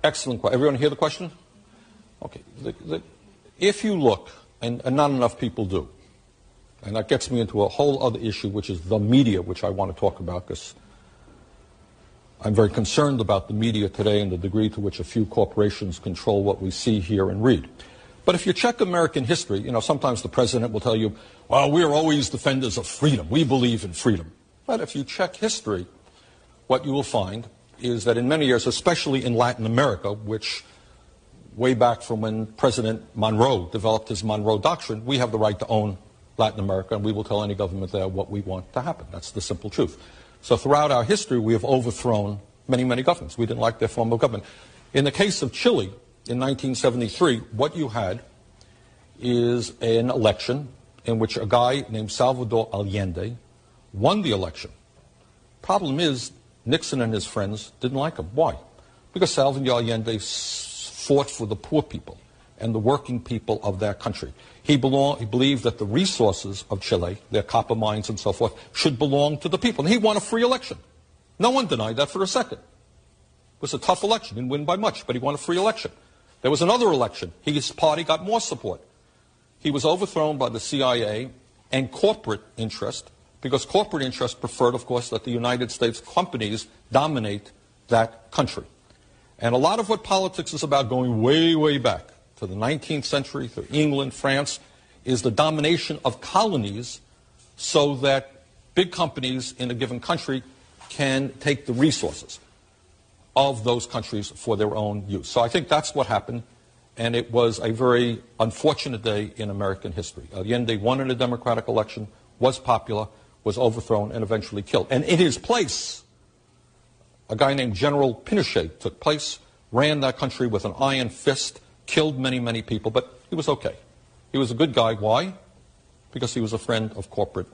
Excellent question. Everyone hear the question? Okay. If you look, and not enough people do, and that gets me into a whole other issue, which is the media, which I want to talk about, because I'm very concerned about the media today and the degree to which a few corporations control what we see, hear, and read. But if you check American history, sometimes the president will tell you, well, we're always defenders of freedom. We believe in freedom. But if you check history, what you will find is that in many years, especially in Latin America, which way back from when President Monroe developed his Monroe Doctrine, we have the right to own Latin America, and we will tell any government there what we want to happen. That's the simple truth. So throughout our history, we have overthrown many, many governments. We didn't like their form of government. In the case of Chile, in 1973, what you had is an election in which a guy named Salvador Allende won the election. Problem is, Nixon and his friends didn't like him. Why? Because Salvador Allende fought for the poor people and the working people of that country. He believed that the resources of Chile, their copper mines and so forth, should belong to the people. And he won a free election. No one denied that for a second. It was a tough election. He didn't win by much, but he won a free election. There was another election. His party got more support. He was overthrown by the CIA and corporate interest, because corporate interest preferred, of course, that the United States companies dominate that country. And a lot of what politics is about, going way, way back to the 19th century, through England, France, is the domination of colonies so that big companies in a given country can take the resources of those countries for their own use. So I think that's what happened, and it was a very unfortunate day in American history. Allende won in a democratic election, was popular, was overthrown, and eventually killed. And in his place, a guy named General Pinochet took place, ran that country with an iron fist, killed many, many people, but he was okay. He was a good guy. Why? Because he was a friend of corporate